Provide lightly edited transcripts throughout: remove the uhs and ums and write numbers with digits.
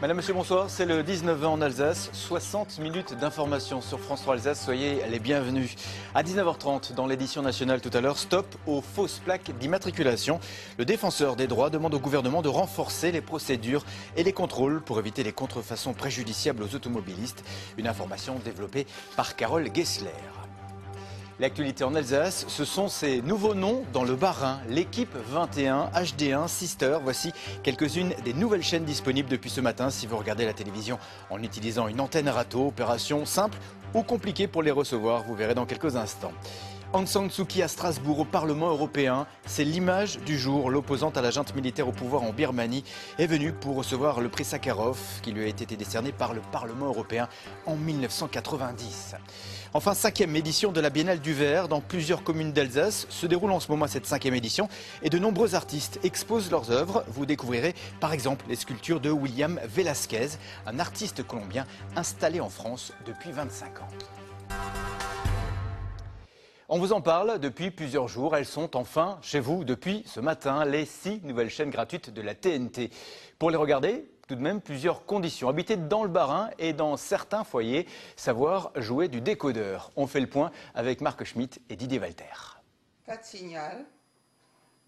Madame, monsieur, bonsoir. C'est le 19 en Alsace. 60 minutes d'information sur France 3 Alsace. Soyez les bienvenus. À 19h30, dans l'édition nationale tout à l'heure, stop aux fausses plaques d'immatriculation. Le défenseur des droits demande au gouvernement de renforcer les procédures et les contrôles pour éviter les contrefaçons préjudiciables aux automobilistes. Une information développée par Carole Gessler. L'actualité en Alsace, ce sont ces nouveaux noms dans le Bas-Rhin. L'équipe 21, HD1, Sister, voici quelques-unes des nouvelles chaînes disponibles depuis ce matin. Si vous regardez la télévision en utilisant une antenne râteau, opération simple ou compliquée pour les recevoir, vous verrez dans quelques instants. Aung San Suu Kyi à Strasbourg au Parlement européen, c'est l'image du jour. L'opposante à la junte militaire au pouvoir en Birmanie est venue pour recevoir le prix Sakharov qui lui a été décerné par le Parlement européen en 1990. Enfin, 5e édition de la Biennale du Verre dans plusieurs communes d'Alsace. Se déroule en ce moment cette 5e édition et de nombreux artistes exposent leurs œuvres. Vous découvrirez par exemple les sculptures de William Velasquez, un artiste colombien installé en France depuis 25 ans. On vous en parle depuis plusieurs jours. Elles sont enfin chez vous depuis ce matin, les 6 nouvelles chaînes gratuites de la TNT. Pour les regarder, tout de même plusieurs conditions. Habiter dans le Bas-Rhin et dans certains foyers, savoir jouer du décodeur. On fait le point avec Marc Schmitt et Didier Walter. Pas de signal.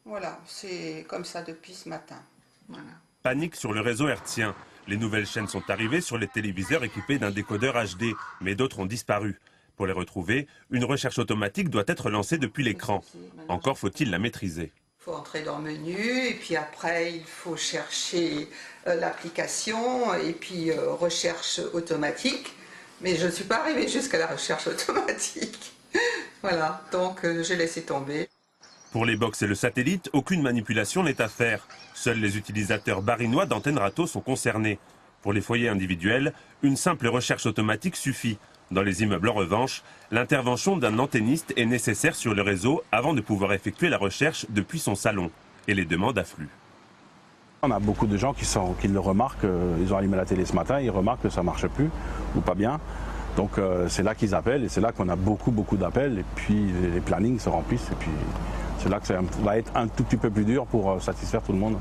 Voilà, c'est comme ça depuis ce matin. Voilà. Panique sur le réseau hertzien. Les nouvelles chaînes sont arrivées sur les téléviseurs équipés d'un décodeur HD, mais d'autres ont disparu. Pour les retrouver, une recherche automatique doit être lancée depuis l'écran. Encore faut-il la maîtriser. Il faut entrer dans le menu et puis après il faut chercher l'application et puis recherche automatique. Mais je ne suis pas arrivée jusqu'à la recherche automatique. Voilà, donc j'ai laissé tomber. Pour les box et le satellite, aucune manipulation n'est à faire. Seuls les utilisateurs barinois d'antennes râteau sont concernés. Pour les foyers individuels, une simple recherche automatique suffit. Dans les immeubles, en revanche, l'intervention d'un antenniste est nécessaire sur le réseau avant de pouvoir effectuer la recherche depuis son salon. Et les demandes affluent. On a beaucoup de gens qui le remarquent, ils ont allumé la télé ce matin, ils remarquent que ça ne marche plus ou pas bien. Donc c'est là qu'ils appellent et c'est là qu'on a beaucoup d'appels et puis les plannings se remplissent et puis c'est là que ça va être un tout petit peu plus dur pour satisfaire tout le monde.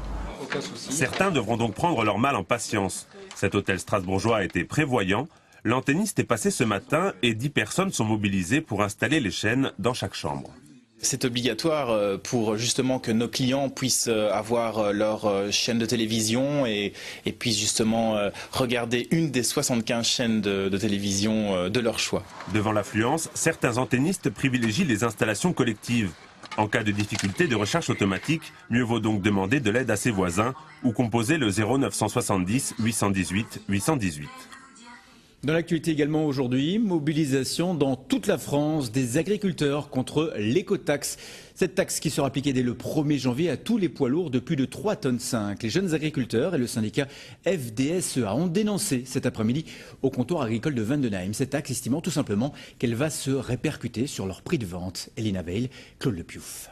Certains devront donc prendre leur mal en patience. Cet hôtel strasbourgeois a été prévoyant. L'antenniste est passé ce matin et 10 personnes sont mobilisées pour installer les chaînes dans chaque chambre. C'est obligatoire pour justement que nos clients puissent avoir leur chaîne de télévision et puissent justement regarder une des 75 chaînes de télévision de leur choix. Devant l'affluence, certains antennistes privilégient les installations collectives. En cas de difficulté de recherche automatique, mieux vaut donc demander de l'aide à ses voisins ou composer le 0970 818 818. Dans l'actualité également aujourd'hui, mobilisation dans toute la France des agriculteurs contre l'écotaxe. Cette taxe qui sera appliquée dès le 1er janvier à tous les poids lourds de plus de 3,5 tonnes. Les jeunes agriculteurs et le syndicat FDSEA ont dénoncé cet après-midi au comptoir agricole de Vendenheim cette taxe, estimant tout simplement qu'elle va se répercuter sur leur prix de vente. Elina Veil, Claude Lepiouf.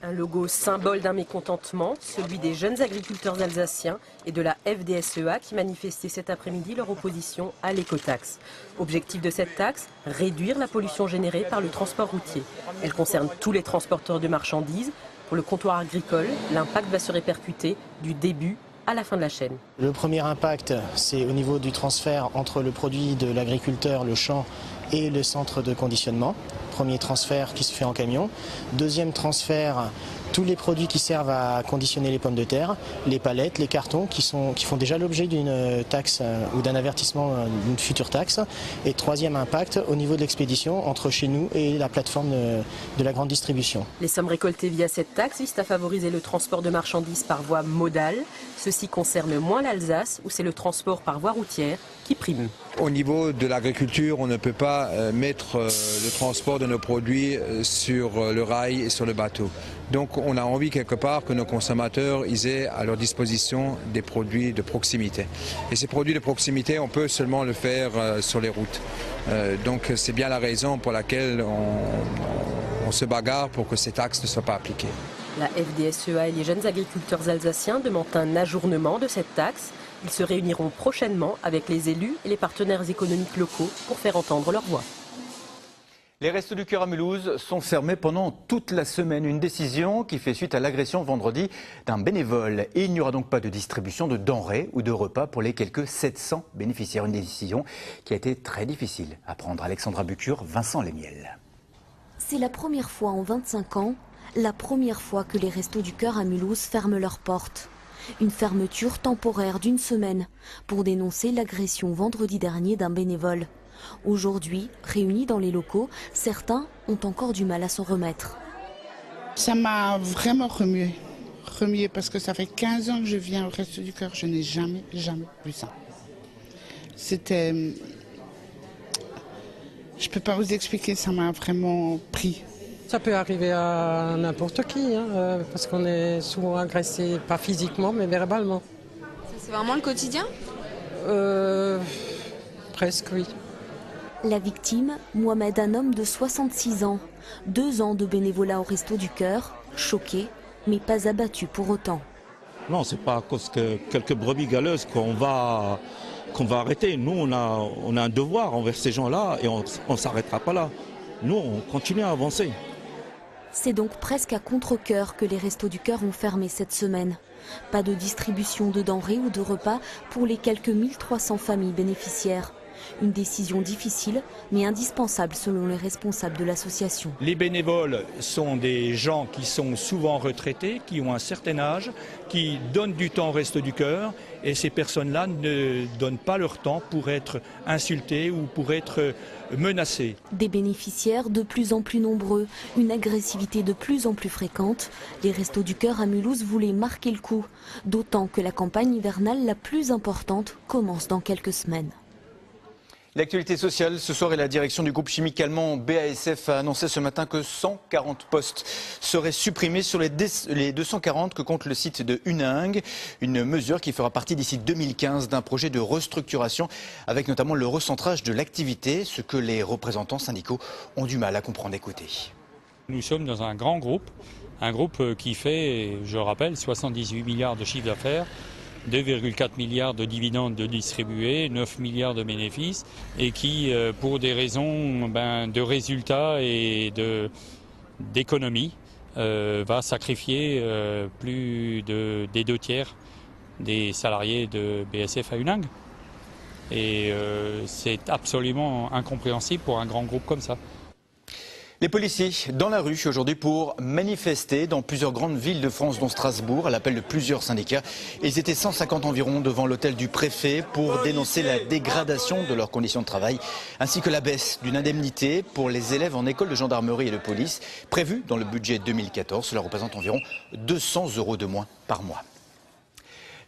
Un logo symbole d'un mécontentement, celui des jeunes agriculteurs alsaciens et de la FDSEA qui manifestaient cet après-midi leur opposition à l'écotaxe. Objectif de cette taxe, réduire la pollution générée par le transport routier. Elle concerne tous les transporteurs de marchandises. Pour le comptoir agricole, l'impact va se répercuter du début à la fin de la chaîne. Le premier impact, c'est au niveau du transfert entre le produit de l'agriculteur, le champ et le centre de conditionnement. Premier transfert qui se fait en camion. Deuxième transfert, tous les produits qui servent à conditionner les pommes de terre, les palettes, les cartons qui font déjà l'objet d'une taxe ou d'un avertissement d'une future taxe. Et troisième impact, au niveau de l'expédition entre chez nous et la plateforme de la grande distribution. Les sommes récoltées via cette taxe visent à favoriser le transport de marchandises par voie modale. Ceci concerne moins l'Alsace où c'est le transport par voie routière qui prime. Au niveau de l'agriculture, on ne peut pas mettre le transport de nos produits sur le rail et sur le bateau. Donc on a envie quelque part que nos consommateurs aient à leur disposition des produits de proximité. Et ces produits de proximité, on peut seulement le faire sur les routes. Donc c'est bien la raison pour laquelle on se bagarre pour que ces taxes ne soient pas appliquées. La FDSEA et les jeunes agriculteurs alsaciens demandent un ajournement de cette taxe. Ils se réuniront prochainement avec les élus et les partenaires économiques locaux pour faire entendre leur voix. Les Restos du Cœur à Mulhouse sont fermés pendant toute la semaine. Une décision qui fait suite à l'agression vendredi d'un bénévole. Et il n'y aura donc pas de distribution de denrées ou de repas pour les quelques 700 bénéficiaires. Une décision qui a été très difficile à prendre. Alexandra Bucure, Vincent Lemiel. C'est la première fois en 25 ans, la première fois que les Restos du Cœur à Mulhouse ferment leurs portes. Une fermeture temporaire d'1 semaine pour dénoncer l'agression vendredi dernier d'un bénévole. Aujourd'hui, réunis dans les locaux, certains ont encore du mal à s'en remettre. Ça m'a vraiment remué parce que ça fait 15 ans que je viens au Resto du Cœur, je n'ai jamais vu ça. C'était... Je ne peux pas vous expliquer, ça m'a vraiment pris. Ça peut arriver à n'importe qui, parce qu'on est souvent agressé, pas physiquement, mais verbalement. C'est vraiment le quotidien ? Presque, oui. La victime, Mohamed, un homme de 66 ans. 2 ans de bénévolat au Resto du Cœur, choqué, mais pas abattu pour autant. Non, c'est pas à cause que quelques brebis galeuses qu'on va arrêter. Nous, on a un devoir envers ces gens-là et on ne s'arrêtera pas là. Nous, on continue à avancer. C'est donc presque à contre-cœur que les Restos du Cœur ont fermé cette semaine. Pas de distribution de denrées ou de repas pour les quelques 1300 familles bénéficiaires. Une décision difficile, mais indispensable selon les responsables de l'association. Les bénévoles sont des gens qui sont souvent retraités, qui ont un certain âge, qui donnent du temps au Resto du Cœur, et ces personnes-là ne donnent pas leur temps pour être insultées ou pour être menacées. Des bénéficiaires de plus en plus nombreux, une agressivité de plus en plus fréquente. Les Restos du Cœur à Mulhouse voulaient marquer le coup, d'autant que la campagne hivernale la plus importante commence dans quelques semaines. L'actualité sociale ce soir, et la direction du groupe chimique allemand BASF a annoncé ce matin que 140 postes seraient supprimés sur les 240 que compte le site de Huningue. Une mesure qui fera partie d'ici 2015 d'un projet de restructuration avec notamment le recentrage de l'activité, ce que les représentants syndicaux ont du mal à comprendre. Écoutez. Nous sommes dans un groupe qui fait, je rappelle, 78 milliards de chiffre d'affaires. 2,4 milliards de dividendes de distribués, 9 milliards de bénéfices et qui, pour des raisons de résultats et d'économie, va sacrifier plus des 2 tiers des salariés de BASF à Huningue. Et c'est absolument incompréhensible pour un grand groupe comme ça. Les policiers dans la rue aujourd'hui pour manifester dans plusieurs grandes villes de France, dont Strasbourg, à l'appel de plusieurs syndicats. Ils étaient 150 environ devant l'hôtel du préfet pour dénoncer la dégradation de leurs conditions de travail, ainsi que la baisse d'une indemnité pour les élèves en école de gendarmerie et de police, prévue dans le budget 2014. Cela représente environ 200 € de moins par mois.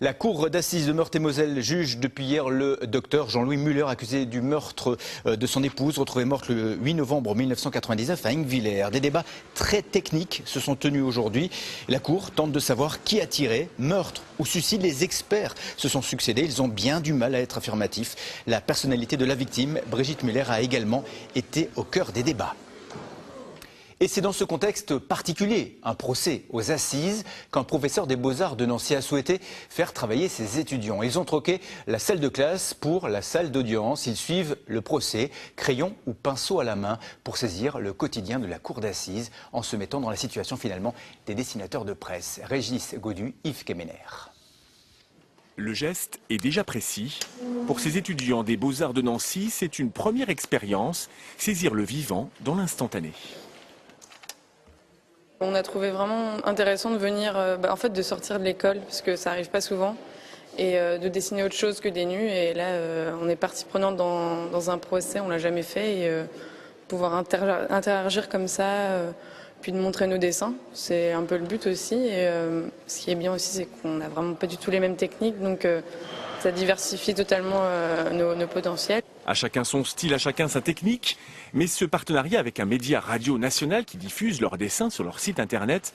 La cour d'assises de Meurthe-et-Moselle juge depuis hier le docteur Jean-Louis Müller, accusé du meurtre de son épouse, retrouvée morte le 8 novembre 1999 à Ingwiller. Des débats très techniques se sont tenus aujourd'hui. La cour tente de savoir qui a tiré, meurtre ou suicide. Les experts se sont succédés. Ils ont bien du mal à être affirmatifs. La personnalité de la victime, Brigitte Müller, a également été au cœur des débats. Et c'est dans ce contexte particulier, un procès aux assises, qu'un professeur des Beaux-Arts de Nancy a souhaité faire travailler ses étudiants. Ils ont troqué la salle de classe pour la salle d'audience. Ils suivent le procès, crayon ou pinceau à la main, pour saisir le quotidien de la cour d'assises, en se mettant dans la situation finalement des dessinateurs de presse. Régis Godu, Yves Kemener. Le geste est déjà précis. Pour ces étudiants des Beaux-Arts de Nancy, c'est une première expérience, saisir le vivant dans l'instantané. On a trouvé vraiment intéressant de venir, en fait de sortir de l'école, parce que ça n'arrive pas souvent, et de dessiner autre chose que des nus. Et là, on est partie prenante dans un procès, on ne l'a jamais fait, et pouvoir interagir comme ça, puis de montrer nos dessins, c'est un peu le but aussi. Et ce qui est bien aussi, c'est qu'on n'a vraiment pas du tout les mêmes techniques, donc ça diversifie totalement nos potentiels. À chacun son style, à chacun sa technique, mais ce partenariat avec un média radio national qui diffuse leurs dessins sur leur site internet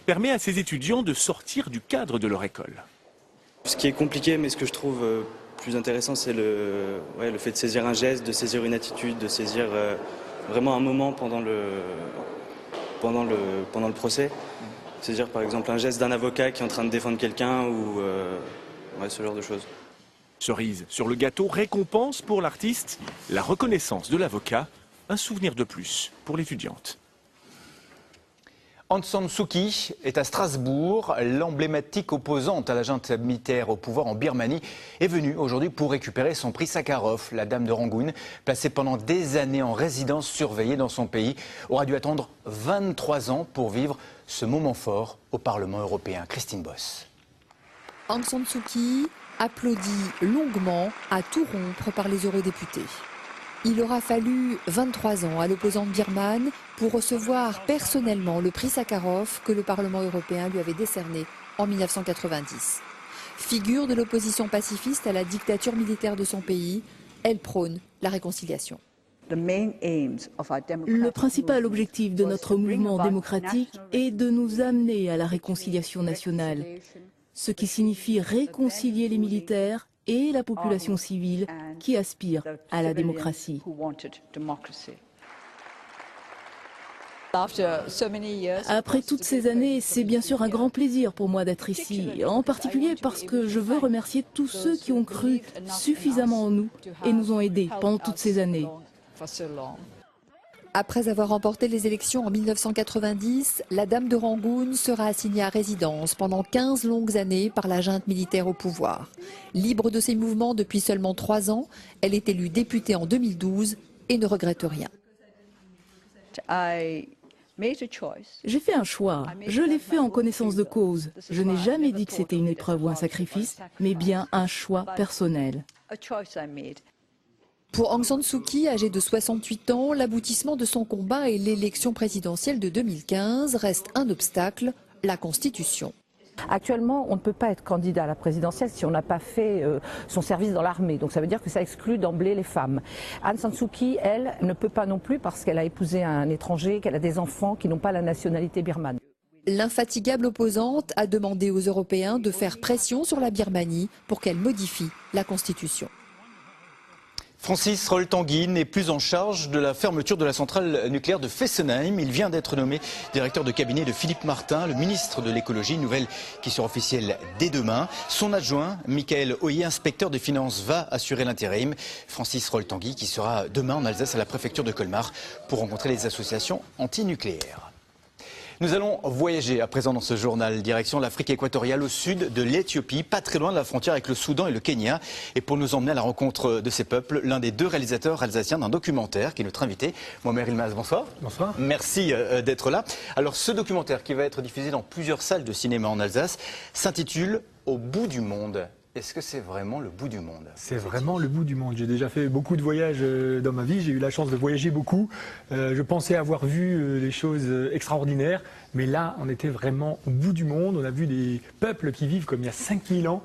permet à ces étudiants de sortir du cadre de leur école. Ce qui est compliqué, mais ce que je trouve plus intéressant, c'est le fait de saisir un geste, de saisir une attitude, de saisir vraiment un moment pendant le procès. Saisir par exemple un geste d'un avocat qui est en train de défendre quelqu'un ou ce genre de choses. Cerise sur le gâteau, récompense pour l'artiste, la reconnaissance de l'avocat un souvenir de plus pour l'étudiante. Aung San Suu Kyi est à Strasbourg. L'emblématique opposante à la junte militaire au pouvoir en Birmanie est venue aujourd'hui pour récupérer son prix Sakharov. La dame de Rangoon, placée pendant des années en résidence surveillée dans son pays, aura dû attendre 23 ans pour vivre ce moment fort au Parlement européen. Christine Boss. Aung San Suu Kyi applaudit longuement à tout rompre par les eurodéputés. Il aura fallu 23 ans à l'opposante birmane pour recevoir personnellement le prix Sakharov que le Parlement européen lui avait décerné en 1990. Figure de l'opposition pacifiste à la dictature militaire de son pays, elle prône la réconciliation. Le principal objectif de notre mouvement démocratique est de nous amener à la réconciliation nationale, ce qui signifie réconcilier les militaires et la population civile qui aspire à la démocratie. Après toutes ces années, c'est bien sûr un grand plaisir pour moi d'être ici, en particulier parce que je veux remercier tous ceux qui ont cru suffisamment en nous et nous ont aidés pendant toutes ces années. Après avoir remporté les élections en 1990, la dame de Rangoon sera assignée à résidence pendant 15 longues années par la junte militaire au pouvoir. Libre de ses mouvements depuis seulement 3 ans, elle est élue députée en 2012 et ne regrette rien. J'ai fait un choix, je l'ai fait en connaissance de cause. Je n'ai jamais dit que c'était une épreuve ou un sacrifice, mais bien un choix personnel. Pour Aung San Suu Kyi, âgée de 68 ans, l'aboutissement de son combat et l'élection présidentielle de 2015 reste un obstacle, la Constitution. Actuellement, on ne peut pas être candidat à la présidentielle si on n'a pas fait son service dans l'armée. Donc ça veut dire que ça exclut d'emblée les femmes. Aung San Suu Kyi, elle, ne peut pas non plus parce qu'elle a épousé un étranger, qu'elle a des enfants qui n'ont pas la nationalité birmane. L'infatigable opposante a demandé aux Européens de faire pression sur la Birmanie pour qu'elle modifie la Constitution. Francis Rol-Tanguy n'est plus en charge de la fermeture de la centrale nucléaire de Fessenheim. Il vient d'être nommé directeur de cabinet de Philippe Martin, le ministre de l'écologie, une nouvelle qui sera officielle dès demain. Son adjoint, Michael Hoyer, inspecteur des finances, va assurer l'intérim. Francis Rol-Tanguy qui sera demain en Alsace à la préfecture de Colmar pour rencontrer les associations antinucléaires. Nous allons voyager à présent dans ce journal, direction l'Afrique équatoriale au sud de l'Éthiopie, pas très loin de la frontière avec le Soudan et le Kenya. Et pour nous emmener à la rencontre de ces peuples, l'un des 2 réalisateurs alsaciens d'un documentaire qui est notre invité. Mohamed Ilmaz, bonsoir. Bonsoir. Merci d'être là. Alors ce documentaire qui va être diffusé dans plusieurs salles de cinéma en Alsace s'intitule « Au bout du monde ». Est-ce que c'est vraiment le bout du monde? C'est vraiment le bout du monde. J'ai déjà fait beaucoup de voyages dans ma vie, j'ai eu la chance de voyager beaucoup. Je pensais avoir vu des choses extraordinaires, mais là, on était vraiment au bout du monde. On a vu des peuples qui vivent comme il y a 5000 ans,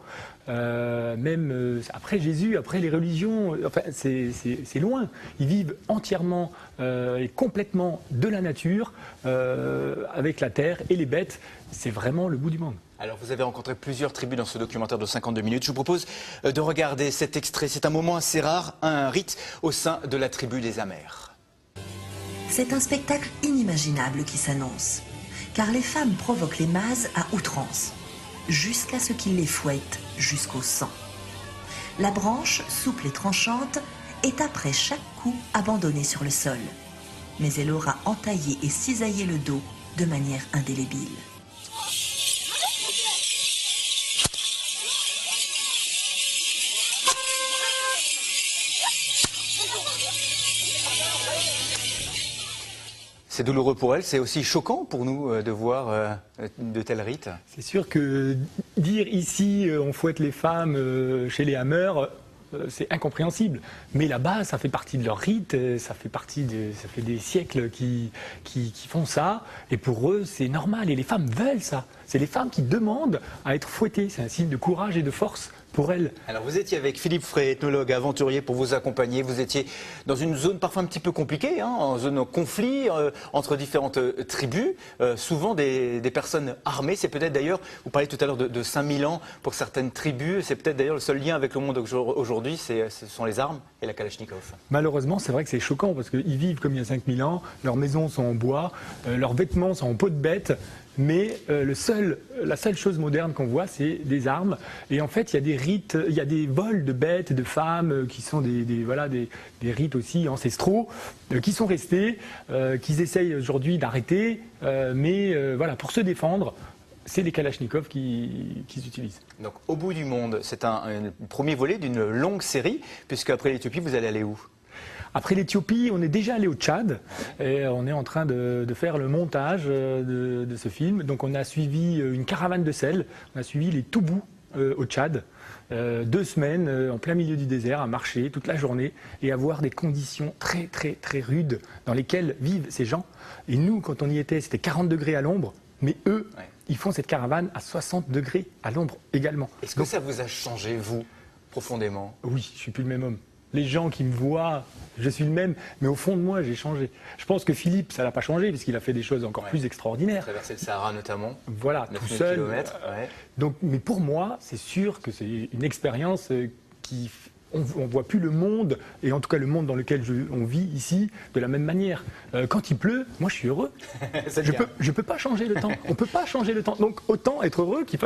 même après Jésus, après les religions. Enfin, c'est loin. Ils vivent entièrement et complètement de la nature, avec la terre et les bêtes. C'est vraiment le bout du monde. Alors vous avez rencontré plusieurs tribus dans ce documentaire de 52 minutes. Je vous propose de regarder cet extrait. C'est un moment assez rare, un rite au sein de la tribu des Amers. C'est un spectacle inimaginable qui s'annonce, car les femmes provoquent les mazes à outrance, jusqu'à ce qu'ils les fouettent jusqu'au sang. La branche, souple et tranchante, est après chaque coup abandonnée sur le sol, mais elle aura entaillé et cisaillé le dos de manière indélébile. C'est douloureux pour elle, c'est aussi choquant pour nous de voir de tels rites. C'est sûr que dire ici on fouette les femmes chez les Hamers, c'est incompréhensible. Mais là-bas, ça fait partie de leur rite, ça fait des siècles qui font ça. Et pour eux, c'est normal. Et les femmes veulent ça. C'est les femmes qui demandent à être fouettées. C'est un signe de courage et de force pour elles. Alors vous étiez avec Philippe Frey, ethnologue, aventurier, pour vous accompagner. Vous étiez dans une zone parfois un petit peu compliquée, en zone de conflit entre différentes tribus, souvent des personnes armées. C'est peut-être d'ailleurs, vous parliez tout à l'heure de 5000 ans pour certaines tribus, c'est peut-être d'ailleurs le seul lien avec le monde aujourd'hui, ce sont les armes et la Kalachnikov. Malheureusement, c'est vrai que c'est choquant parce qu'ils vivent comme il y a 5000 ans, leurs maisons sont en bois, leurs vêtements sont en peau de bête. mais la seule chose moderne qu'on voit, c'est des armes. Et en fait, il y a des rites, il y a des vols de bêtes, de femmes, qui sont des rites aussi ancestraux, qui sont restés, qu'ils essayent aujourd'hui d'arrêter, mais voilà, pour se défendre, c'est les Kalachnikovs qu'ils utilisent. Donc, Au bout du monde, c'est un premier volet d'une longue série, puisque après l'Éthiopie, vous allez aller où ? Après l'Éthiopie, on est déjà allé au Tchad et on est en train de faire le montage de ce film. Donc on a suivi une caravane de sel, on a suivi les Toubous au Tchad. 2 semaines en plein milieu du désert à marcher toute la journée et à voir des conditions très très très rudes dans lesquelles vivent ces gens. Et nous, quand on y était, c'était 40 degrés à l'ombre, mais eux, ils font cette caravane à 60 degrés à l'ombre également. Est-ce que ça vous a changé, vous, profondément ? Oui, je ne suis plus le même homme. Les gens qui me voient, je suis le même, mais au fond de moi, j'ai changé. Je pense que Philippe, ça ne l'a pas changé, parce qu'il a fait des choses encore plus extraordinaires. Traverser le Sahara notamment. Voilà, tout seul. Donc, mais pour moi, c'est sûr que c'est une expérience qui... On ne voit plus le monde, et en tout cas le monde dans lequel on vit ici, de la même manière. Quand il pleut, moi je suis heureux. Je peux pas changer le temps. On ne peut pas changer le temps. Donc autant être heureux qu'il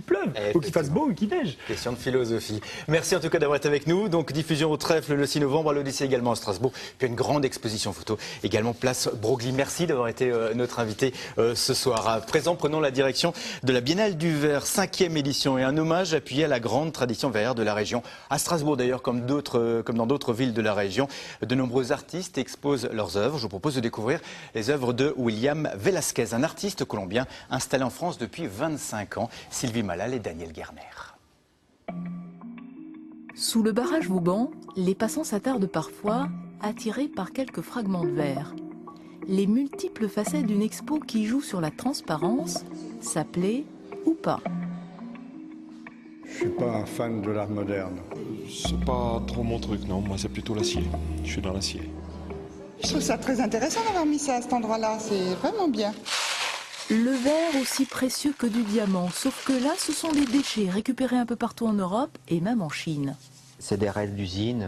pleuve, ou qu'il fasse beau, ou qu'il neige. Question de philosophie. Merci en tout cas d'avoir été avec nous. Donc diffusion au Trèfle le 6 novembre, à l'Odyssée également à Strasbourg. Puis une grande exposition photo également place Broglie. Merci d'avoir été notre invité ce soir. À présent, prenons la direction de la Biennale du Verre, 5e édition, et un hommage appuyé à la grande tradition verrière de la région. À Strasbourg d'ailleurs, comme dans d'autres villes de la région, de nombreux artistes exposent leurs œuvres. Je vous propose de découvrir les œuvres de William Velasquez, un artiste colombien installé en France depuis 25 ans. Sylvie Malal et Daniel Gerner. Sous le barrage Vauban, les passants s'attardent parfois, attirés par quelques fragments de verre. Les multiples facettes d'une expo qui joue sur la transparence, s'appelait ou pas. Je suis pas un fan de l'art moderne. C'est pas trop mon truc, non. Moi, c'est plutôt l'acier. Je suis dans l'acier. Je trouve ça très intéressant d'avoir mis ça à cet endroit-là. C'est vraiment bien. Le verre aussi précieux que du diamant, sauf que là, ce sont des déchets récupérés un peu partout en Europe et même en Chine. C'est des restes d'usine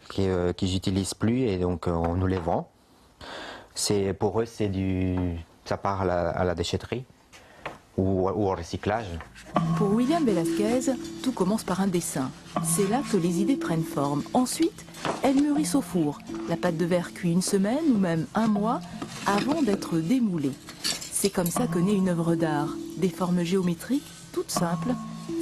qu'ils n'utilisent plus et donc on nous les vend. Pour eux, ça part à la déchetterie ou au recyclage. Pour William Velasquez, tout commence par un dessin. C'est là que les idées prennent forme. Ensuite, elles mûrissent au four. La pâte de verre cuit 1 semaine ou même 1 mois avant d'être démoulée. C'est comme ça que naît une œuvre d'art. Des formes géométriques, toutes simples.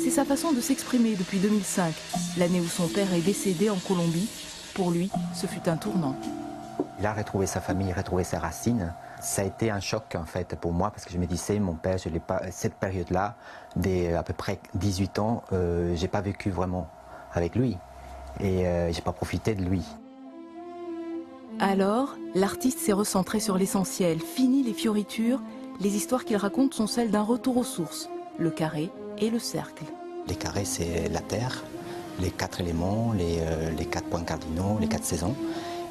C'est sa façon de s'exprimer depuis 2005, l'année où son père est décédé en Colombie. Pour lui, ce fut un tournant. Il a retrouvé sa famille, retrouvé ses racines. Ça a été un choc en fait pour moi parce que je me disais, mon père, je l'ai pas, cette période-là, à peu près 18 ans, j'ai pas vécu vraiment avec lui et j'ai pas profité de lui. Alors, l'artiste s'est recentré sur l'essentiel. Fini les fioritures, les histoires qu'il raconte sont celles d'un retour aux sources, le carré et le cercle. Les carrés, c'est la terre, les 4 éléments, les 4 points cardinaux, les 4 saisons.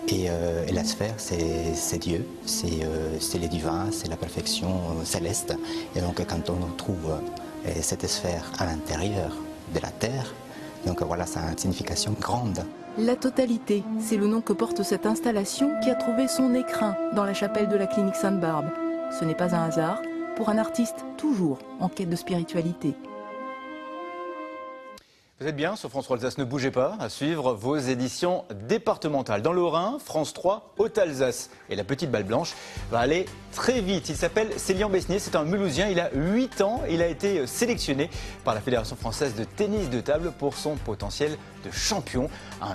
Et la sphère, c'est Dieu, c'est les divins, c'est la perfection céleste. Et donc quand on trouve cette sphère à l'intérieur de la Terre, donc voilà, ça a une signification grande. La totalité, c'est le nom que porte cette installation qui a trouvé son écrin dans la chapelle de la clinique Sainte-Barbe. Ce n'est pas un hasard pour un artiste toujours en quête de spiritualité. Vous êtes bien sur France 3 Alsace, ne bougez pas, à suivre vos éditions départementales. Dans le Haut-Rhin, France 3, Haute-Alsace. Et la petite balle blanche va aller très vite. Il s'appelle Célian Besnier, c'est un Mulhousien, il a 8 ans. Il a été sélectionné par la Fédération française de tennis de table pour son potentiel de champion.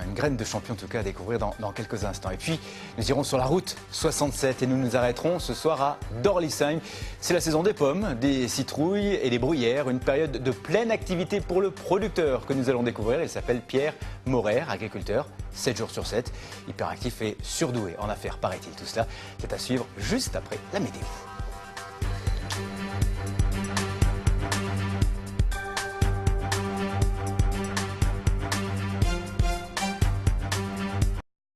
Une graine de champion en tout cas à découvrir dans quelques instants. Et puis nous irons sur la route 67 et nous nous arrêterons ce soir à Dorlisheim. C'est la saison des pommes, des citrouilles et des bruyères. Une période de pleine activité pour le producteur que nous allons découvrir. Il s'appelle Pierre Morer, agriculteur, 7 jours sur 7, hyperactif et surdoué en affaires, paraît-il. Tout cela, c'est à suivre juste après la météo.